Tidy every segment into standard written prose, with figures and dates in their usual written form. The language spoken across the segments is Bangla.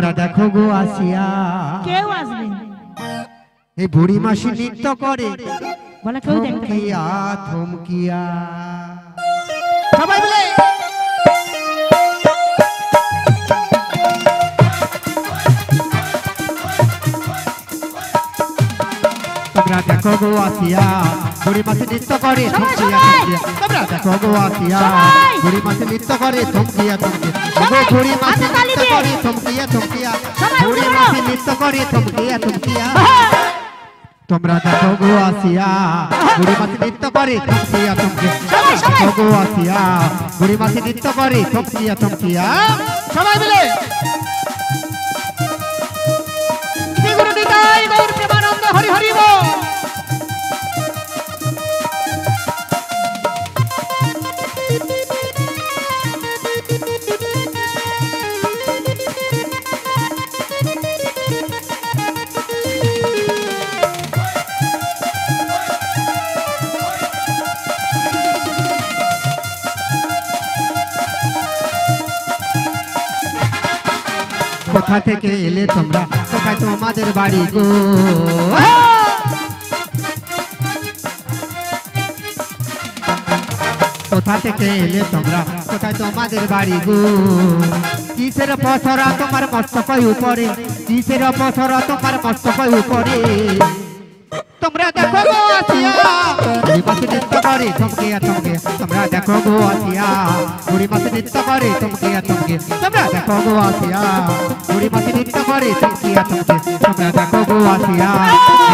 তোমরা দেখো গো আসিয়া কেউ আসবে এই বুড়ি মাসি নৃত্য করে বলে কেউ দেখতে থমকিয়া থমকিয়া সবাই মিলে তোমরা দেখো গো আসিয়া বুড়ি মাসি নৃত্য করে থমকিয়া থমকিয়া তোমরা দেখো গো আসিয়া বুড়ি মাসি নৃত্য করে থমকিয়া থমকিয়া বুড়ি মাসি নৃত্য করে থমকিয়া থমকিয়া বুড়ি মাসি নৃত্য করে থমকিয়া থমকিয়া তোমরা দেখো গো আসিয়া বুড়ি মাসি নৃত্য করে থমকিয়া থমকিয়া দেখো গো আসিয়া বুড়ি মাসি নৃত্য করে থমকিয়া থমকিয়া সবাই মিলে শ্রী গুরু নিতাই গৌর প্রেমানন্দ হরি হরি বল। কোথা থেকে এলে তোমরা কোথায় তোমাদের বাড়ি গো কোথা থেকে এলে তোমরা কোথায় তোমাদের বাড়ি গো কিসের পথরা তোমার মস্তকই উপরে কিসের পথরা তোমার মস্তকই উপরে তোমরা দেখো গো আসিয়া বুড়ি মাসি নৃত্য করে থমকিয়া থমকিয়া তোমরা দেখো গো আসিয়া বুড়ি মাসি নৃত্য করে থমকিয়া থমকিয়া তোমরা দেখো গো আসিয়া বুড়ি মাসি নৃত্য করে থমকিয়া থমকিয়া তোমরা দেখো গো আসিয়া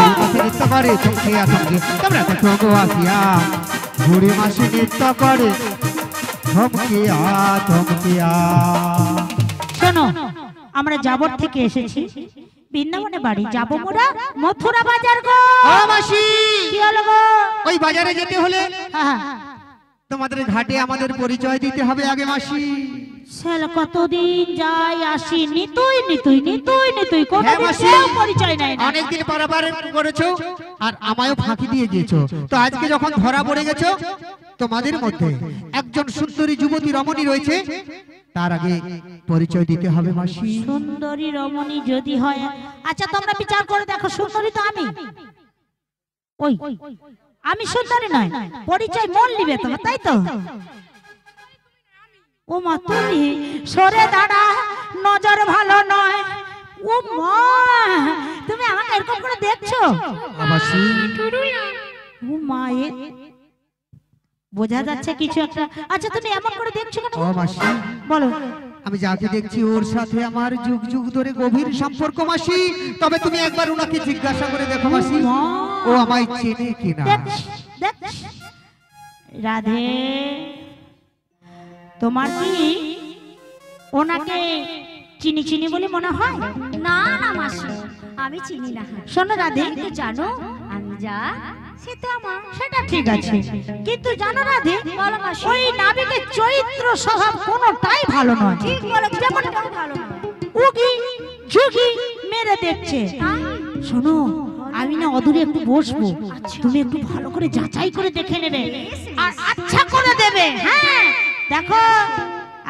বুড়ি মাসি নৃত্য করে থমকিয়া থমকিয়া তোমরা দেখো গো আসিয়া বুড়ি মাসি নৃত্য করে থমকিয়া থমকিয়া। শোনো আমরা যাবর থেকে এসেছি বৃন্দাবনে বাড়ি যাবো মোরা মথুরা বাজার গো ও মাসি কি হলো গো ওই বাজারে যেতে হলে হ্যাঁ তোমাদের ঘাটে আমাদের পরিচয় দিতে হবে আগে মাসি শালা কতদিন যাই আসি নিতুই নিতুই নিতুই নিতুই কোনো পরিচয় নাই অনেকদিন পারাপার করেছো আর আমায়ও ফাঁকি দিয়ে গিয়েছো তো আজকে যখন ধরা পড়ে গেছো তোমাদের মধ্যে একজন সুন্দরী যুবতী রমণী রয়েছে তার আগে পরিচয় দিতে হবে মাসি সুন্দরী রমণী যদি হয় আচ্ছা তোমরা বিচার করে দেখো সুন্দরী তো আমি ওই আমি সুন্দরী নয় পরিচয় মন নিবে তোমার তাই তো ও মা তুমি সরে দাঁড়া নজর ভালো নয় ও মা তুমি আমাকে এরকম করে দেখছো মাসি ও মা এ বোঝা যাচ্ছে কিছু একটা আচ্ছা তুমি এমন করে দেখছো কেন ও মাসি বলো আমি যাকে দেখছি ওর সাথে আমার যুগ যুগ ধরে গভীর সম্পর্ক মাসি তবে তুমি একবার ওনাকে জিজ্ঞাসা করে দেখো মাসি ও আমায় চেনে কিনা রাধে তোমার কি ওনাকে চিনি চিনি বলে মনে হয় না না মাসি আমি চিনি না শোনো রাধে কিন্তু জানো আমি যা সেটা আমার সেটা ঠিক আছে কিন্তু জানো রাধে ওই নাবিকের চরিত্র স্বভাব কোনোটাই ভালো নয় ঠিক বলো যেমন ভালো না উগি ঝুঁকি মেরে দেখছে শোনো আমি না অদূরে একটু বসবো তুমি একটু ভালো করে যাচাই করে দেখে নেবে আর আচ্ছা করে দেবে হ্যাঁ দেখো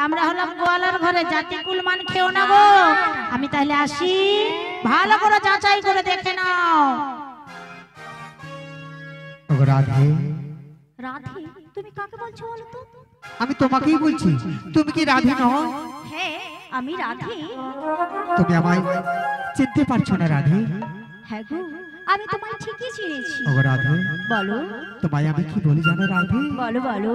আমরা হলাম গোয়ালার ঘরে জাতি কুলমান খেও না গো আমি তাহলে আসি ভালো করে যাচাই করে দেখে নাও রাধে রাধে তুমি কাকে বলছো বলো তো আমি তোমাকেই বলছি তুমি কি রাধে নও হ্যাঁ আমি রাধে তুমি আমায় চিনতে পারছো না রাধে হ্যাঁ গো আমি তোমায় ঠিকই চিনেছি ও রাধে বলো তোমায় আমি কি বলি জানো রাধে বলো বলো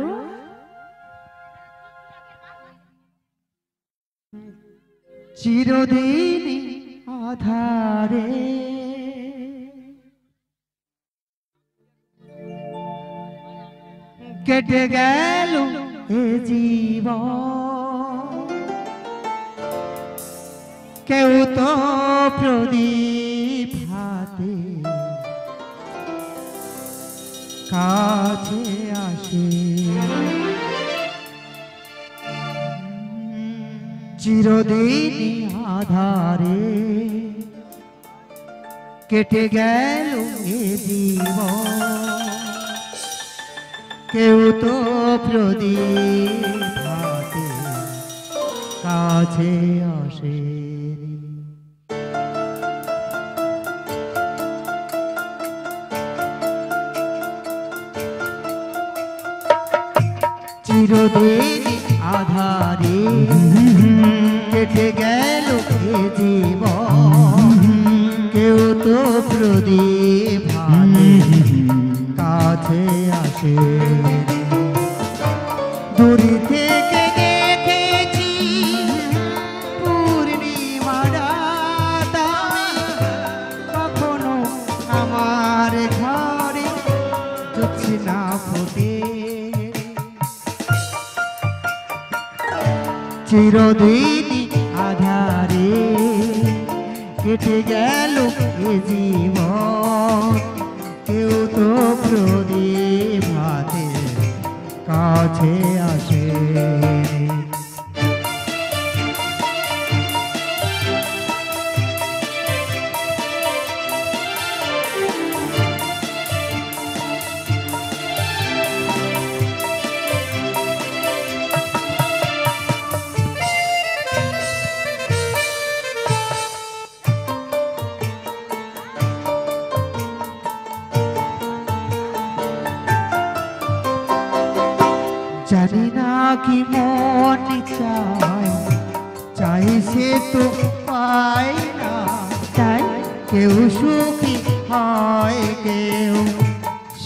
চিরদিন আধারে কেটে গেল এ জীবন কেউ তো প্রদীপ হাতে কাছে আসে চিরদিন আধারে কেটে গেল এ জীবন কেউ তো প্রদীপ হাতে কাছে আসেনি চিরদিন আধারে কেটে গেল এ জীবন কেউ তো প্রদীপ হাতে কাছে আসে দূর থেকে দেখেছি পূর্ণিমা রাত কখনো আমার ঘরে জ্যোৎস্না ফোটে চিরদিন আধারে কেটে গেল এ জীবন কেউ তো প্রদীপ হাতে কাছে আসে জানি না কি মন চাইছে তো পায় না তাই কেউ সুখী হয় কেউ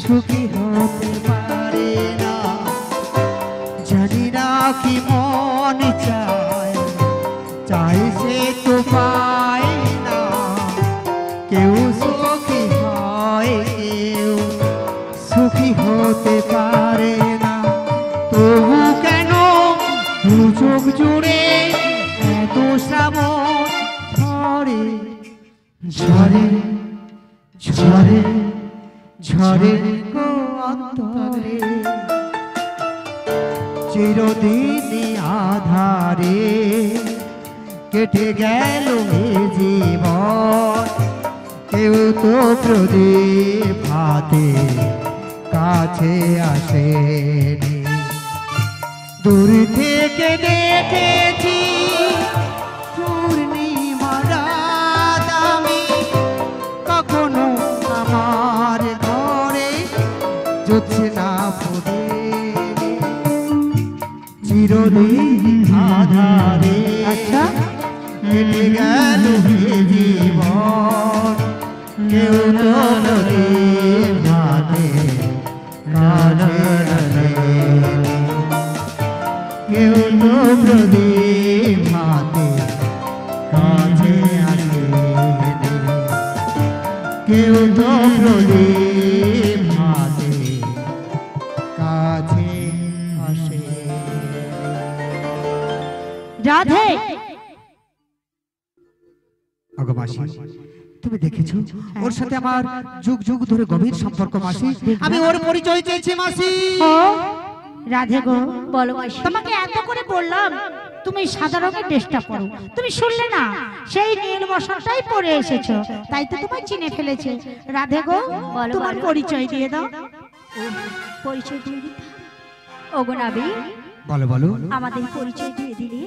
সুখী হতে পারে না জানি না কি মন চাইছে তো পায় না কেউ সুখী হয় কেউ সুখী হতে পারে না তবু কেন দু চোখ জুড়ে এত শ্রাবণ ঝরে ঝরে ঝরে ঝরে গো অন্তরে চিরদিন আধারে কেটে গেল এ জীবন কেউ তো প্রদীপ হাতে কাছে আসেনি দূর থেকে দেখেছি পূর্ণিমা রাত আমি কখনো আমার ঘরে জ্যোৎস্না ফোটে চিরদিন আধারে আচ্ছা কেটে গেল এ জীবন কেউ তো প্রদীপ হাতে কাছে আসেনি কেউ তো প্রদীপ হাতে কাছে আসেনি কেউ তো প্রদীপ হাতে কাছে আসে রাধে আগো মাসি তুমি দেখেছো ওর সাথে আমার যুগ যুগ ধরে গভীর সম্পর্ক মাসি আমি ওর পরিচয় চেয়েছি মাসি রাধে গো বলো মাসি তোমাকে এত করে বললাম তুমি সাদা রঙের ড্রেসটা পরো তুমি শুনলে না সেই নীল বসনটাই পরে এসেছো তাই তো তোমায় চিনে ফেলেছে রাধে গো বলো, তোমার বলো। পরিচয় দিয়ে দাও পরিচয় দিয়ে দিতে ওগো নাবি বলো বলো আমাদের পরিচয় দিয়ে দিলে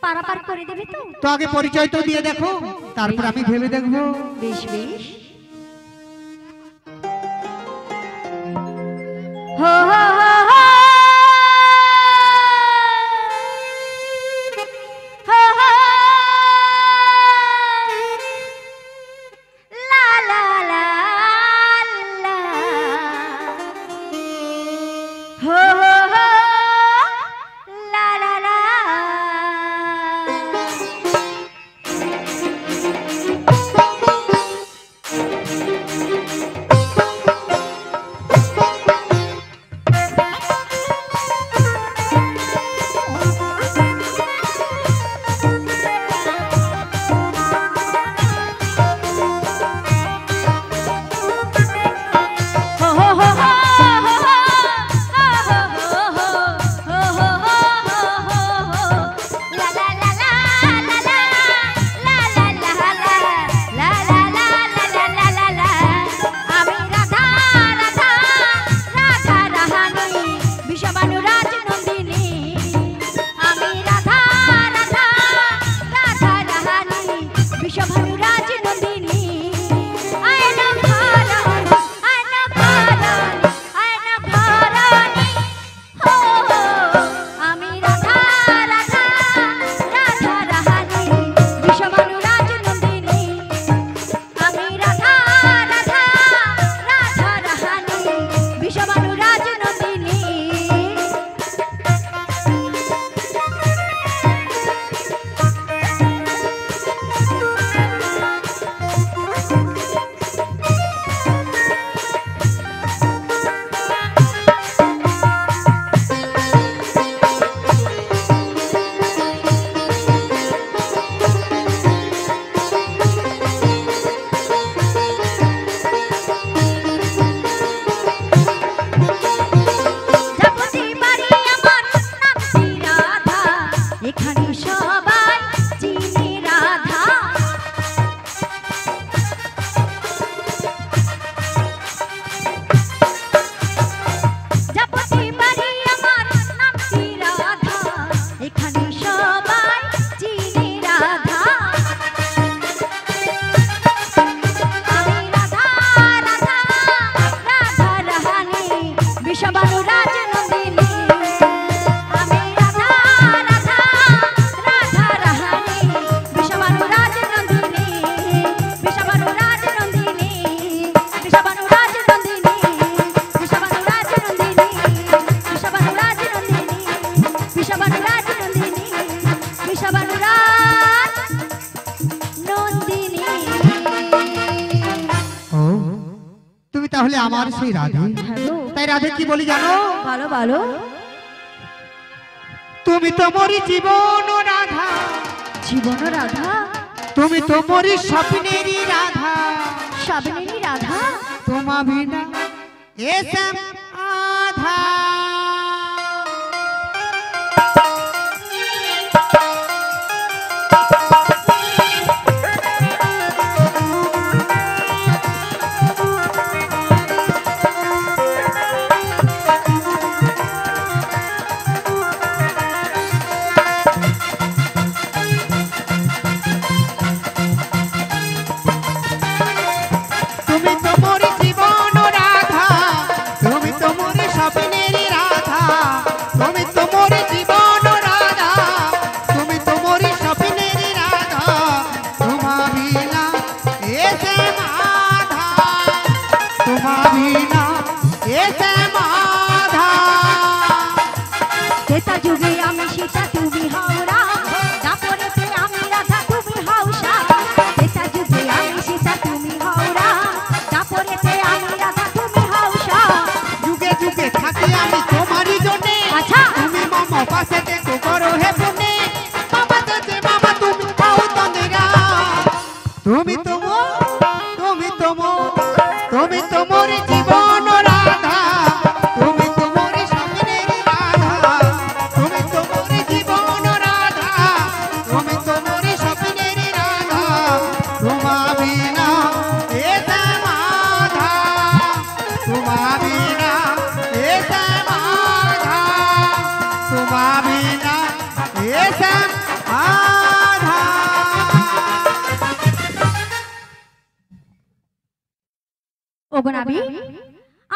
পারাপার করে দেবে তো তো আগে পরিচয় তো দিয়ে দেখো তারপর আমি ভেবে দেখবো বেশ বেশ হো হো হো হো হো হো লা লা লা লা হো হো হো লা লা লা তাহলে আমার সেই রাধে। হ্যাঁ গো। তাই রাধে কি বলি জানো? বলো বলো। তুমি তো মরি জীবন রাধা, জীবন রাধা, তুমি তো মরি স্বপ্নেরই রাধা, স্বপ্নেরই রাধা, তোমা বিনা এসম আধা।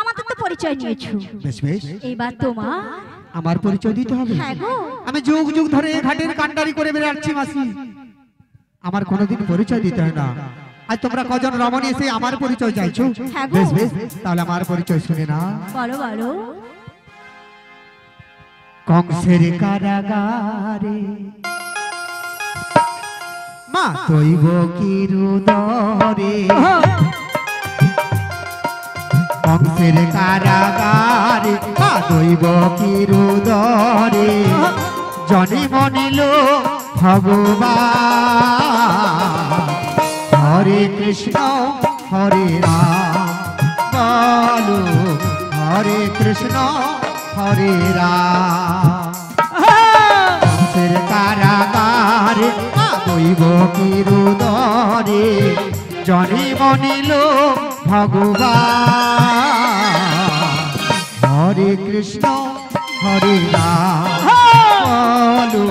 আমাদের তো পরিচয় নিয়েছো, বেশ বেশ, এবার তোমার আমার পরিচয় দিতে হবে। হ্যাঁ গো। আমি যুগ যুগ ধরে ঘাটের কান্ডারি করে বেড়াচ্ছি মাসি, আমার কোনোদিন পরিচয় দিতে হয় না। আজ তোমরা কজন রমণী এসে আমার পরিচয় চাইছো? হ্যাঁ গো। বেশ বেশ, তাহলে আমার পরিচয় শুনে না। বলো বলো। কংসের কারাগারে মা দৈব কিরুদরে, কংসের কারাগারে মা দৈব কিরুদরে, জন্ম নিল ভগবান। হরে কৃষ্ণ হরে রাম বলো, হরে কৃষ্ণ হরে রাম। কংসের কারাগারে মা দৈব কিরুদরে, জন্ম নিল ভগবান। হরে কৃষ্ণ হরে রাম বলো,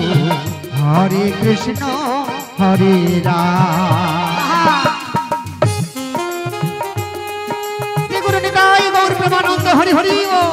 হরে কৃষ্ণ হরে রাম। শ্রী গুরু নিতাই গৌর প্রেমানন্দ হরি হরি ও।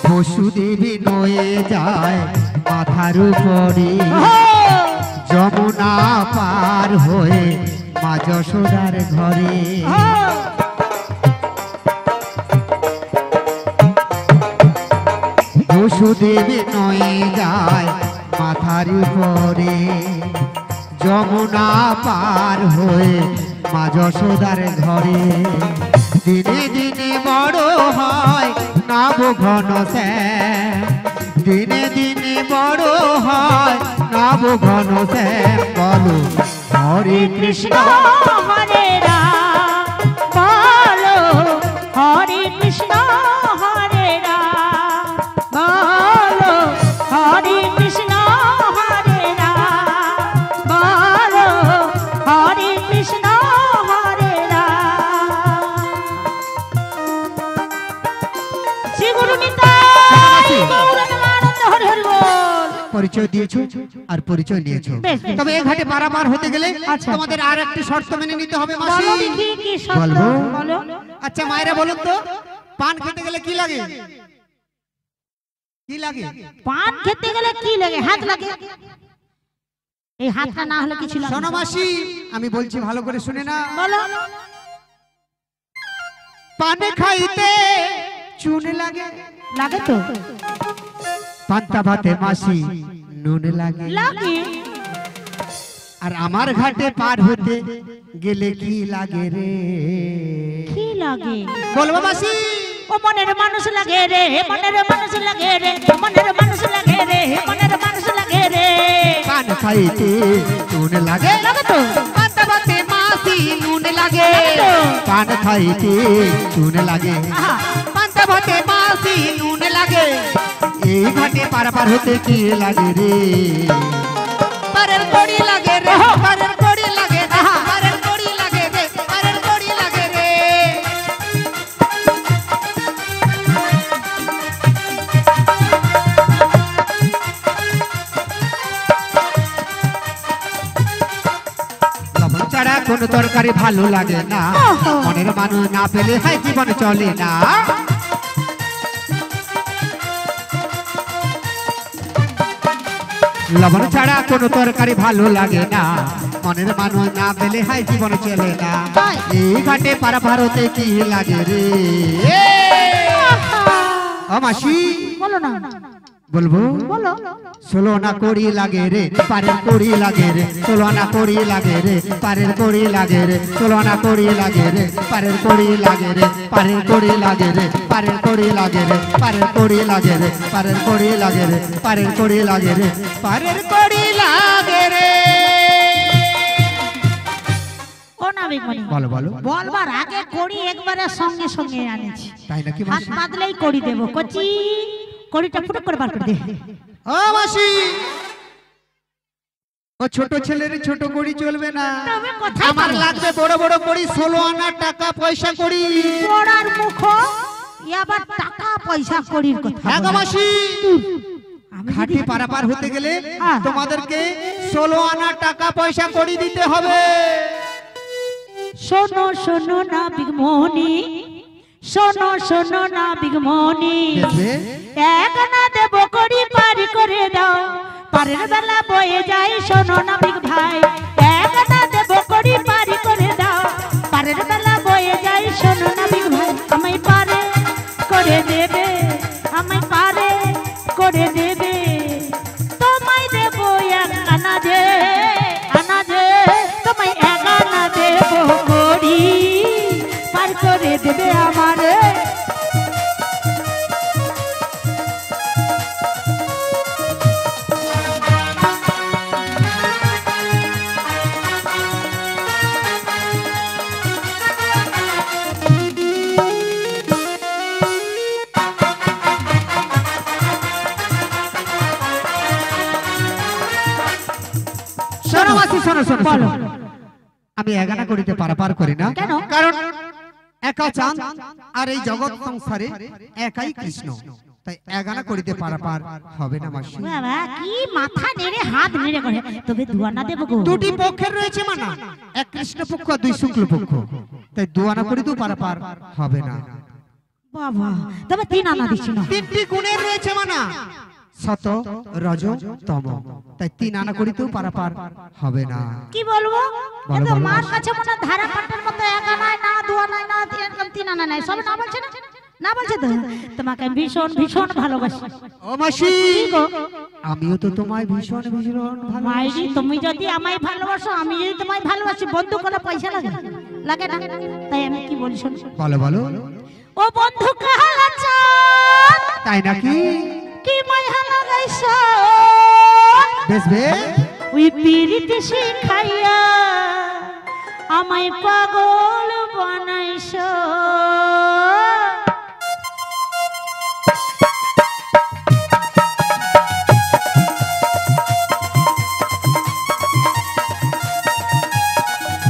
বসুদেবী নয়ে যায় মাথার উপরে, যমুনা পার হয়ে মা যশোদার ঘরে। বসুদেবী নয়ে যায় মাথার উপরে, যমুনা পার হয়ে মা যশোদার ঘরে। দিনে দিনে বড় হয় নাব ঘন শ্যাম, দিনে দিনে বড় হয় নাব ঘন শ্যাম বলো, হরে কৃষ্ণ হরে রাম বলো, হরে কৃষ্ণ হরে রাম বলো, হরে কৃষ্ণ হরে রাম বলো, হরে কৃষ্ণ হরে রাম। শ্রী গুরু নিতাই গৌর প্রেমানন্দ হরি হরি বল। পরিচয় দিয়েছো আর পরিচয় নিয়েছো, বেশ, বেশ। তবে এই ঘাটে পারাপার হতে গেলে আচ্ছা। তোমাদের আর একটি শর্ত মেনে নিতে হবে মাসি। বলো দেখি কি শর্ত? বলবো? বলো। আচ্ছা মায়েরা বলুন তো, পান খেতে গেলে কি লাগে? কি লাগে? পান খেতে গেলে কি লাগে? হাত লাগে। এই হাতটা না হলে কিছু লাগে না। শোনো মাসি, আমি বলছি ভালো করে শুনে না। বলো। পানে খাইতে চুন লাগে। লাগে তো। পান্তা ভাতে মাসি নুন লাগে। লাগে। আর আমার ঘাটে পার হতে গেলে কি লাগে রে? কি লাগে? বলবো মাসি। ও মনের মানুষ লাগে রে, মনের মানুষ লাগে রে, মনের মানুষ লাগে রে, মনের মানুষ লাগে রে। পান খাইতে চুন লাগে। লাগে তো। পান্তা ভাতে মাসি নুন লাগে। পান খাইতে চুন লাগে। আহা। পান্তা ভাতে মাসি নুন লাগে। এই ঘাটে পারাপার হতে কি লাগে রে? পারের কড়ি লাগে রে, পারের কড়ি লাগে রে, পারের কড়ি লাগে রে, পারের কড়ি লাগে রে। লবণ ছাড়া কোন তরকারি ভালো লাগে না, মনের মানুষ না পেলে হয় জীবন চলে না। লবণ ছাড়া কোন তরকারি ভালো লাগে না, মনের মানুষ না পেলে হয় জীবন চলে না। এই ঘাটে পারা ভারতে কি লাগে রে? ও মাসি বলো না। বলবো? বলো। 16 আনা কড়ি লাগে রে, পারের কড়ি লাগে রে, 16 আনা কড়ি লাগে রে, পারের কড়ি লাগে রে, 16 আনা কড়ি লাগে রে, পারের কড়ি লাগে রে, পারের কড়ি লাগে রে, পারের কড়ি লাগে রে, পারের কড়ি লাগে রে, পারের কড়ি লাগে রে, পারের কড়ি লাগে রে, পারের কড়ি লাগে রে। ও নাবিক মনি, বলো বলো। বলবার আগে কড়ি একবারে সঙ্গে সঙ্গে আনেছি। তাই নাকি হাত মাসি? বাঁধলেই কড়ি দেবো। কচি কড়িটা ফুটো করে বার করে দে। ও মাসি, ও ছোট ছেলের ছোট কড়ি চলবে না, তবে কোথায় আমার পাবো? লাগবে বড় বড় কড়ি, 16 আনা টাকা পয়সা কড়ি। পড়ার মুখ আবার টাকা পয়সা কড়ির কথা হ্যাঁ গো বলে। মাসি, আমি ঘাটি যদি- পারাপার হতে গেলে হ্যাঁ। তোমাদেরকে 16 আনা টাকা পয়সা কড়ি দিতে হবে। শোনো শোনো নাবিক মনি, শোনো শোনো নাবিক মনি, দেখবে? এক না দেব কড়ি পারি করে দাও, পারের বেলা বয়ে যায়। শোনো নাবিক ভাই, এক না দেব কড়ি পারি করে দাও, পারের বেলা বয়ে যায়। শোনো নাবিক ভাই, আমায় পারে করে দেবে, আমায় পারে করে দেবে, তোমায় দেব এক আনা দে, আনা দে, তোমায় এক আনা দেব কড়ি পার করে দেবে আমারে। শোনো মাসি, শোনো শোনো বলো। শোনো। আমি এগানা করিতে পারাপার করি না, কেন? কারণ একা চাঁদ আর এই জগৎ সংসারে একাই কৃষ্ণ, তাই এগানা করিতে পারাপার হবে না মাসি। বাবা কি মাথা নেড়ে হাত নেড়ে করে, তবে দুয়ানা দেব গো। দুটি পক্ষের রয়েছে মানা, এক কৃষ্ণ পক্ষ আর দুই শুক্ল পক্ষ, তাই দুয়ানা করিতেও পারাপার হবে না। বাবা তবে তিন আনা দিচ্ছি না। তিনটি গুণের রয়েছে মানা, সত রজ তম, তাই 3 আনা করিতেও পারাপার হবে না। কি বলবো? বলো, এত বলো। মার কাছে মনে হয় ধারা পাটের মতো এক আনায় না, দু আনায় না, তিন আনা নাই, সব না বলছে না? না বলছে তো? তোমাকে আমি ভীষণ ভীষণ ভালোবাসি। ও মাসি, কি গো? আমিও তো তোমায় ভীষণ ভীষণ ভালোবাসি। মাইরি তুমি যদি আমায় ভালোবাসো, আমি যদি তোমায় ভালোবাসি, বন্ধু কোনো পয়সা লাগে লাগে না? তাই আমি কি বলি শোনো। বলো বলো। ও বন্ধু কাহালা চাঁদ, তাই নাকি? কি মায়া লাগাইছো, বেশ বেশ। ওই পিরিতি শিখাইয়া আমায় পাগল বানাইছো।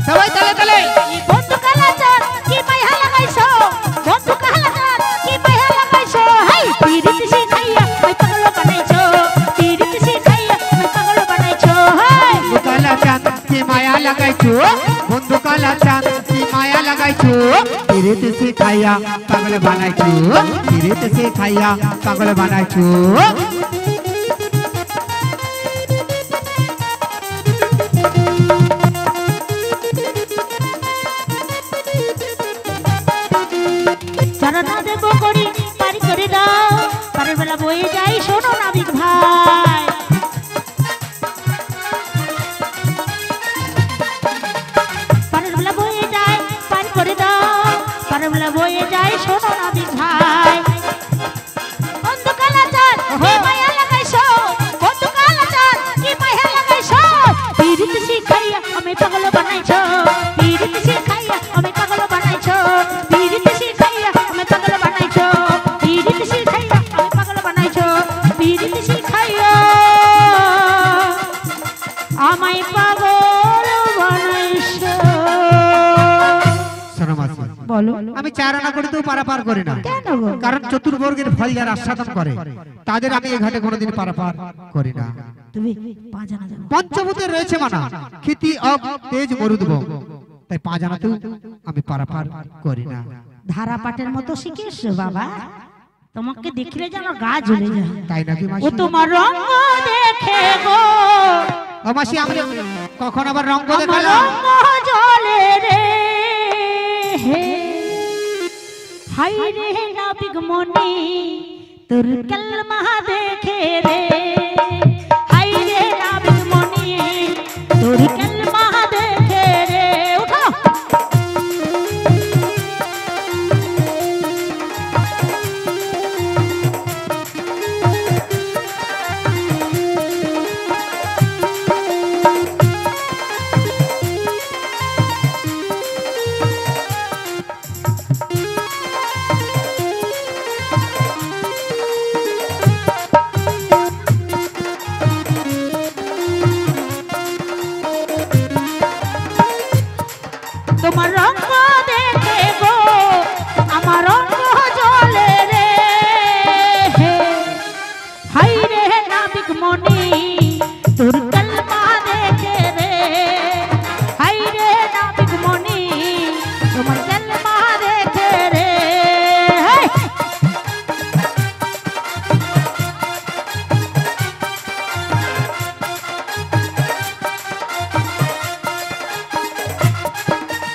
সবাই তালে তালে। বন্ধু কালা চাঁদ, কি মায়া লাগাইছো, বন্ধু কালা চাঁদ, কি মায়া লাগাইছো, হাই পিরিতি শিখাইয়া আমায় পাগল বানাইছো, পিরিতি শিখাইয়া আমায় পাগল বানাইছো, হাই বন্ধু কালা চাঁদ কি মায়া লাগাইছো, বন্ধু কালা চাঁদ কি মায়া লাগাইছো। বানাইছো পিরিত শিখাইয়া পাগল বানাইছো পিরিত শিখাইয়া পাগল বানাইছো চরণ দেব করি পারি করে দাও পারের বেলা বয়ে যাই শোনো নাবিক ভাই পারের বেলা বয়ে যায় পারি করে দাও পারের বেলা বয়ে যায় শোনো নাবিক ভাই অন্ধকালা চাঁদ কি মায়া লাগাইছো অন্ধকালা চাঁদ কি মায়া লাগাইছো পিরিত শিখাইয়া আমি পাগল বানাইছো পিরিত শিখাইয়া আমি পাগল বানাইছো পিরিত শিখাইয়া আমি পাগল বানাইছো পিরিত শিখাইয়া আমি পাগল বানাইছো পিরিত শিখাইয়া আমায় পাগল বানাইছো শোনো মাসি বলো আমি চারণা করে তো পারাপার করি না কেন গো কারণ চতুর্বর্গের ফল যারা আস্বাদন করে তাদের আমি এই ঘাটে কোনোদিন পারাপার করি না তুমি পা জানা যাবে পঞ্চভূতে রয়েছে মানা ক্ষিতি অব তেজ মরুদ্ভ তাই পা জানাতেও আমি পারাপার করি না ধারা পাটের মতো শিখেছো বাবা তোমাকে দেখলে যেন গা জ্বলে যায় তাই নাকি ও মাসি তোমার রঙ দেখে গো ও মাসি আমি কখন আবার রঙ আমার দেখালাম রঙ জ্বলে রে হে হাই রে নাবিক মনি তোর কলমা দেখে রে হাই রে নাবিক মনি তোর কলমা দেখে রে উঠো তোমার রঙ দেখে গো আমার রঙ জ্বলে রে হে হাই রে নাবিক মনি তোর কলমা দেখে রে হাই রে নাবিক মনি তোমার কলমা দেখে রে হাই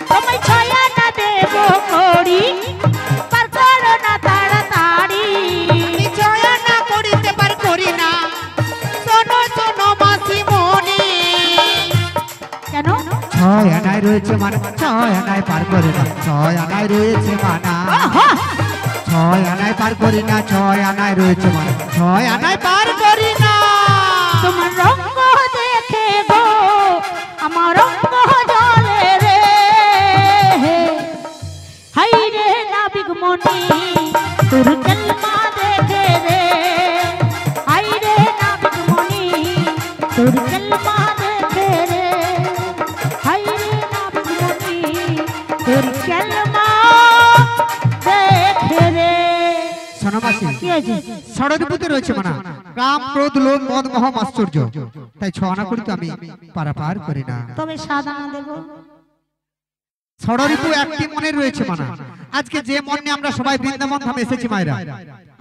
তোমায় ছয়া না দেব করি পার করো না তাড়াতাড়ি আমি চয়না করিতে পার করি না শোনো শোনো মাসি মনি কেন ছয় আনায় রয়েছে মানা ছয় আনায় পার করি না ছয় আনায় রয়েছে মানা আহা! ছয় আনায় পার করি না ছয় আনায় রয়েছে মানা ছয় আনায় পার করি না তোমার রঙ দেখে গো আমার রঙ জ্বলে রে হাই রে নাবিক মনি তোর কলমা দেখে রে হাই রে নাবিক মনি তোর কলমা দেখে রে হাই রে নাবিক মনি তোর কলমা দেখে রে শোনো মাসি কি হয়েছে ষড়রিপুতে রয়েছে মানা কাম ক্রোধ লোভ মদ মোহ আশ্চর্য তাই ছয় আনা করি তো আমি পারাপার করি না তবে সাদানা দেব ষড়রিপু একটি মনে রয়েছে মানা আজকে যে মন নিয়ে আমরা সবাই বৃন্দাবন ধামে এসেছি মায়েরা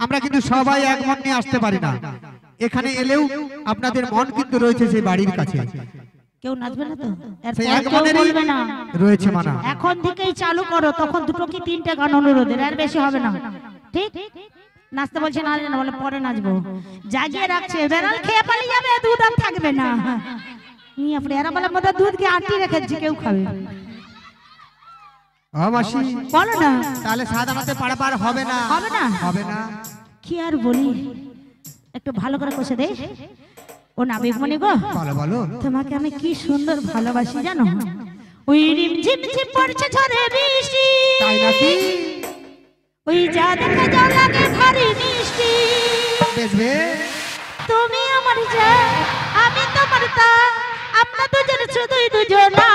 আমরা কিন্তু সবাই এক মন নিয়ে আসতে পারি না এখানে এলেও আপনাদের মন কিন্তু রয়েছে সেই বাড়ির কাছে কেউ নাচবে না তো সেই এরপর এক কেউ মনেরই বলবে না রয়েছে মানা এখন থেকেই চালু করো তখন দুটো কি তিনটে গান অনুরোধের আর বেশি হবে না ঠিক নাচতে বলছে না না বলে পরে নাচবো জাগিয়ে রাখছে বেড়াল খেয়ে পালিয়ে যাবে দুধ আর থাকবে না নিয়ে আপনি এরা বলে মধ্যে দুধ কে আটি রেখেছি কেউ খাবে ও মাসি বলো না তাহলে সাধারণত পারাপার হবে না হবে না হবে না কি আর বলি একটু ভালো করে কষে দে ও নাবিক মনি গো বলো বলো তোমাকে আমি কি সুন্দর ভালোবাসি জানো ওই রিম ঝিম ঝিম পড়ছে ঝরে বৃষ্টি তাই নাকি ওই যা দেখা যাও লাগে ভারী মিষ্টি বেশ বেশ তুমি আমার যা আমি তোমার তা আমরা দুজন শুধুই দুজনা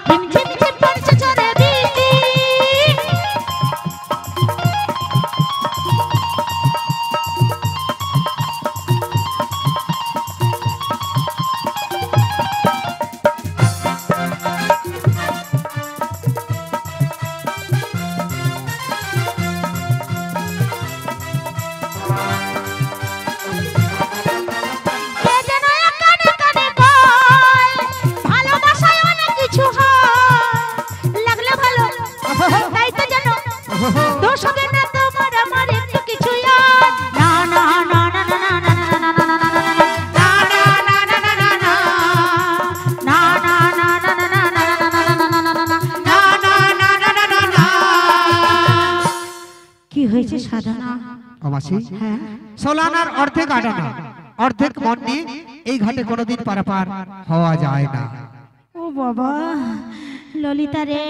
রিম ঝিম ঝিম পড়ছে ঝরে বৃষ্টি কি হয়েছে সাধনা? ও মাসি, হ্যাঁ, 16 আনার অর্ধেক আটানা অর্ধেক মন নিয়ে এই ঘাটে কোনোদিন পারাপার হওয়া যায় না। ও বাবা ললিতা রে,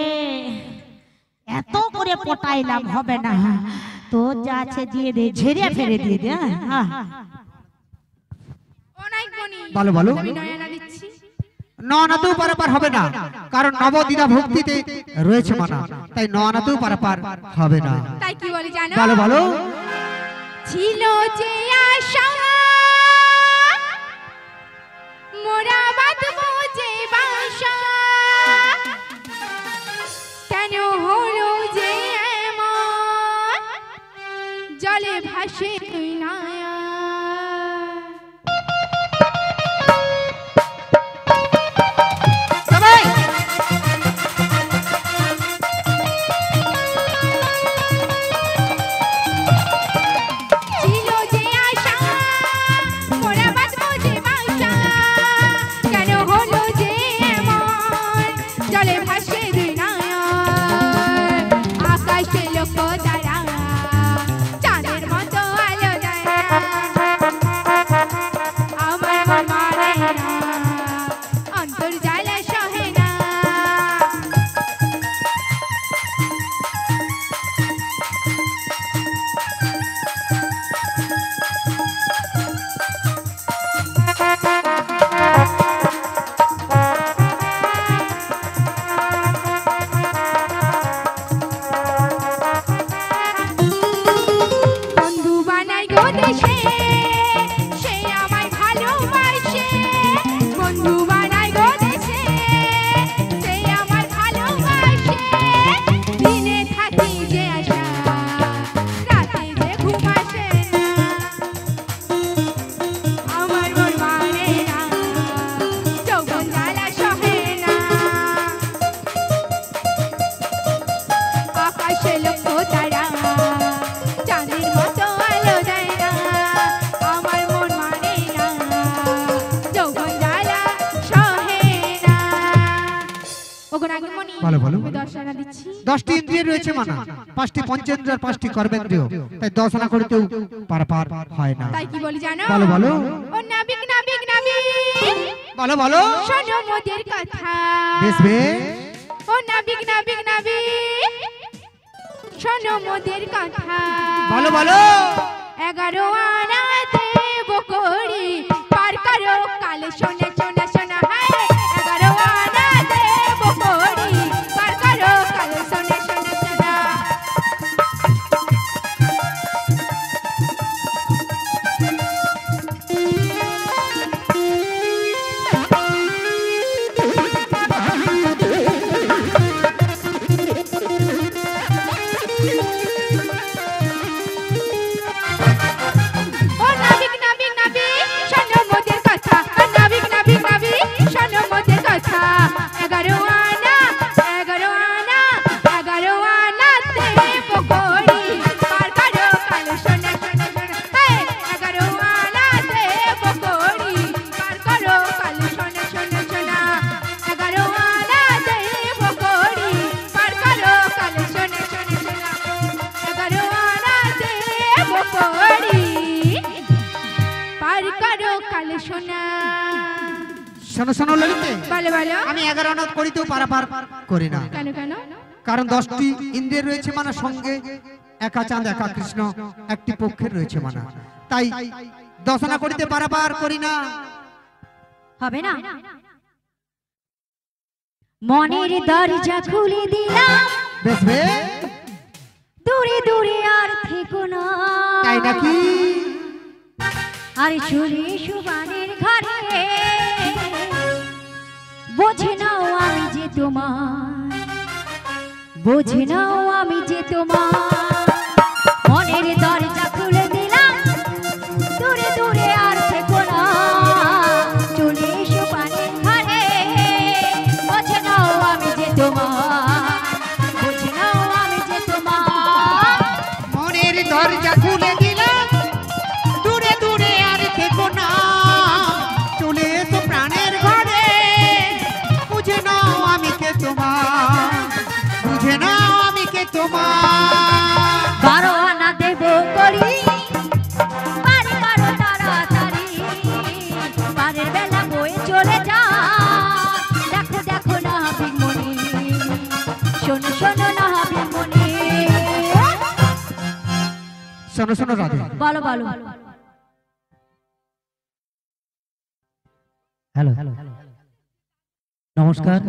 এত করে পটাইলাম হবে না, তো যা আছে দিয়ে দে, ঝেড়ে ফেরে দিয়ে দে। হ্যাঁ বলো বলো। আমি নয়না দিচ্ছি। নয়নাতেও পারাপার হবে না, কারণ নবদিনা ভক্তিতে রয়েছে মানা, তাই নয়নাতেও পারাপার হবে না। তাই কি বলি জানো? বলো বলো। ছিল যে আশা মোরা বাঁধবো যে বাসা, কেন হলো যে এমন জলে ভাসে তুই নায়া। দশটি ইন্দ্রিয় রয়েছে মানা, 5টি পঞ্চেন্দ্রিয় আর 5টি কর্মেন্দ্রিয়, তাই 10 আনা করিতেও পারাপার হয় না। তাই কি বলি জানো? বলো বলো। ও নাবিক নাবিক নাবিক, বলো বলো। শোনো মোদের কথা। বেশ বেশ। ও নাবিক নাবিক নাবিক, শোনো মোদের কথা। বলো বলো। 11 আনা দেব করি পার করো কাল শোনে শোনা শোনা। হায় 11 আনা দেব করি পার করো কাল শোনে শোনা শোনা। শোনো শোনো ললিতে, বলো বলো। আমি 11 আনা করিতেও পারাপার করি না। কেন কেন? কারণ 10টি ইন্দ্রিয় রয়েছে মানা, সঙ্গে একা চাঁদ একা কৃষ্ণ একটি পক্ষের রয়েছে মানা, তাই 10 আনা করিতে পারাপার করি না। হবে না। মনের দরজা খুলে দিলাম, বেশ বেশ। দূরে দূরে আর থেকো না। তাই নাকি? আর চলে সুবানের ঘরে, বোঝে নাও আমি যে তোমার, বোঝে নাও আমি যে তোমার। মনের দরজা খুলে দিলাম, দূরে দূরে আর থেকো না। চলে সুবানের ঘরে, বোঝে নাও আমি যে তোমার, বোঝে নাও আমি যে তোমার। মনের দরজা খুলে দিলাম, দূরে দূরে আর থেকো না। চলে এসো প্রাণের ঘরে, বুঝে নাও আমি কে তোমার, বুঝে নাও আমি কে তোমার। 12 আনা শোনো শোনো রাধে, বলো বলো। হ্যালো, নমস্কার।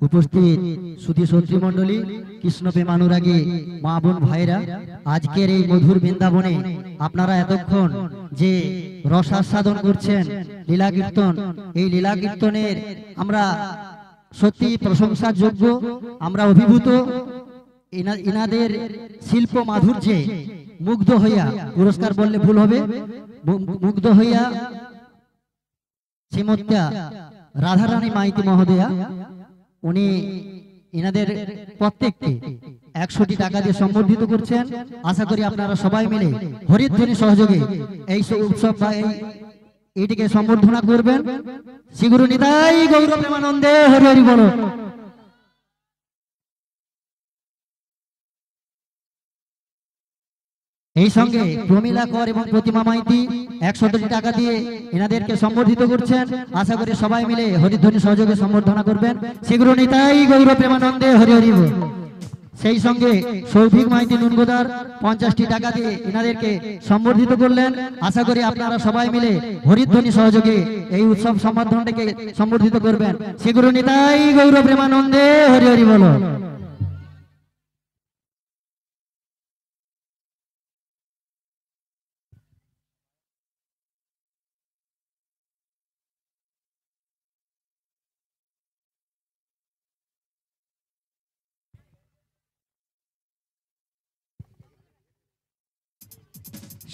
উপস্থিত সুধী সত্রী মন্ডলী, কৃষ্ণ প্রেমানুরাগী মা বোন ভাইরা, আজকের এই মধুর বৃন্দাবনে আপনারা এতক্ষণ যে রসাস্বাদন করছেন লীলা কীর্তন, এই লীলা কীর্তনের আমরা সত্যি প্রশংসার যোগ্য, আমরা অভিভূত। ইনাদের শিল্প মাধুর্যে মুগ্ধ হইয়া, পুরস্কার বললে ভুল হবে, মুগ্ধ হইয়া শ্রীমত্যা রাধারানী মাইতি মহোদয়া উনি ইনাদের প্রত্যেককে 100টি টাকা দিয়ে সম্বর্ধিত করছেন। আশা করি আপনারা সবাই মিলে হরিধ্বনি সহযোগে এই উৎসব বা এইটিকে সম্বর্ধনা করবেন। শ্রী গুরু নিতাই গৌর প্রেমানন্দে হরি হরি বলো। এই সঙ্গে প্রমিলা কর এবং প্রতিমা মাইতি 100টি টাকা দিয়ে এনাদেরকে সম্বর্ধিত করছেন। আশা করি সবাই মিলে হরিধ্বনি সহযোগে সম্বর্ধনা করবেন। শ্রী গুরু নিতাই গৌর প্রেমানন্দে হরি হরি বল। সেই সঙ্গে সৌভিক মাইতি নুনগোদার 50টি টাকা দিয়ে এনাদেরকে সম্বর্ধিত করলেন। আশা করি আপনারা সবাই মিলে হরিধ্বনি সহযোগে এই উৎসব সম্বর্ধনাটাকে সম্বর্ধিত করবেন। শ্রী গুরু নিতাই গৌর প্রেমানন্দে হরি হরি বল।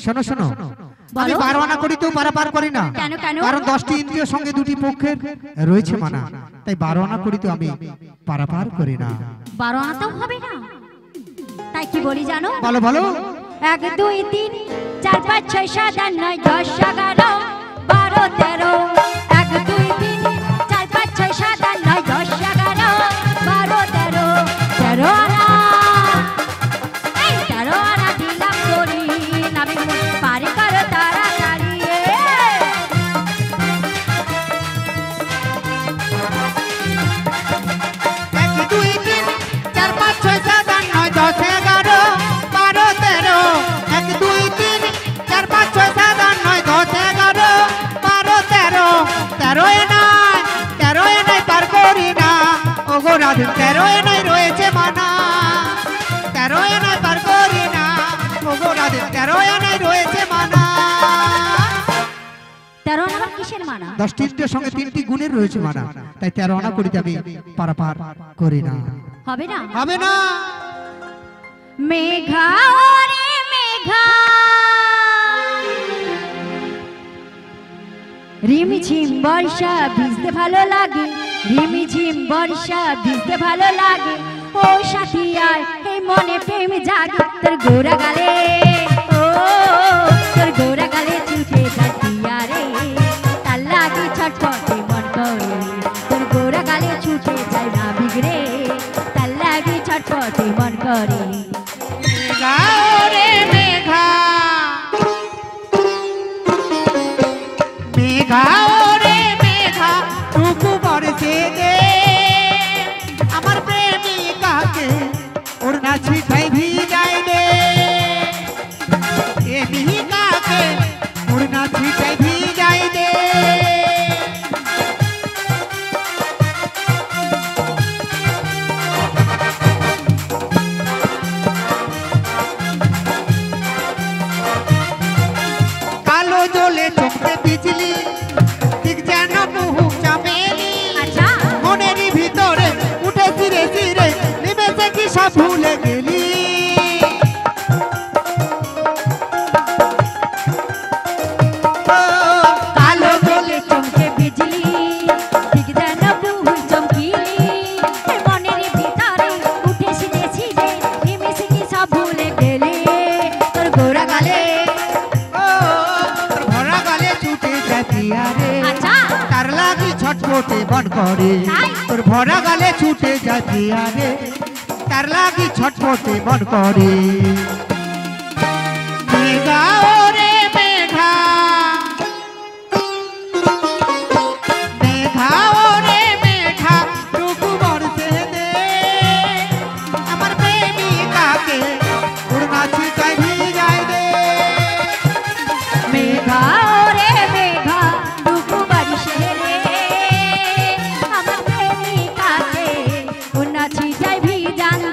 শোনো শোনো, আমি বলো। 12 আনা করিতেও পারাপার করি না, কেন কেন? কারণ 10টি ইন্দ্রিয় সঙ্গে 2টি পক্ষের রয়েছে মানা, তাই 12 আনা করিতেও আমি পারাপার করি না। 12 আনাতেও হবে না? তাই কি বলি জানো? বলো বলো। 1 2 3 4 5 6 7 8 9 10 11 12 13 1 2 3 4 5 6 7 8 9 10 11 12 13 13 আনা। এই 13 আনা দিলাম করি নাবি পারি করো তাড়াতাড়ি। 1 2 3 4 5 6 7 8 9 10 11 12 13 1 2 3 4 5 6 7 8 9 10 11 12 13 13 এ নাই পার করি না। ওগো রাধে 13 এ নাই রয়েছে মানা, 13 এ নাই পার করি না। ওগো রাধে 13 এ নাই রয়েছে মানা। 13 আনা কিসের মানা? 10টি ইন্দ্রিয়ের সঙ্গে 3টি গুণের রয়েছে মানা, তাই 13 আনা করিতে আমি পারাপার করি না। হবে না? হবে না। মেঘা রে মেঘা রিমঝিম বর্ষা ভিজতে ভালো লাগে, রিমঝিম বর্ষা ভিজতে ভালো লাগে। ও সাথী আয় এই মনে প্রেম জাগে, তোর গোরা গালে ও তোর গোরা গালে ছুটে যাতিয়া রে, তার লাগে ছটফটে মন করে। তোর গোরা গালে ছুটে যায় না বিগড়ে, তার লাগে ছটফটে মন করে। মেঘা রে মেঘা, মেঘা রে মেঘা টুকু বরসে দে, আমার প্রেমিকাকে ওর না ছিটাই ভিজাই দে। প্রেমিকাকে ওর না ছিটাই ভিজাই দে। কালো জলে চমকে বিজলি, ঠিক যেন বহু চামেলি। আচ্ছা মনের ভিতরে উঠে ফিরে ফিরে নিমেষে কি সব ভুলে গেলি। ও, কালো জলে চমকে বিজলি, ঠিক যেন বহু চমকিলি। মনের ভিতরে উঠে ছিঁড়ে ছিঁড়ে নিমেষে কি সব ভুলে গেলে। তোর গোরা গালে ও, তোর ভরা গালে ছুটে যাতি আরে, আচ্ছা তার লাগি ছটফটে বন করে। তাই? তোর ভরা গালে ছুটে যাতি আরে, তার লাগি ছটফটে বন করে। মেঘা রে মেঘা, মেঘা রে মেঘা টুকু বরসে দে, আমার প্রেমিকাকে ওর না ছিটাই ভিজাই দে। জান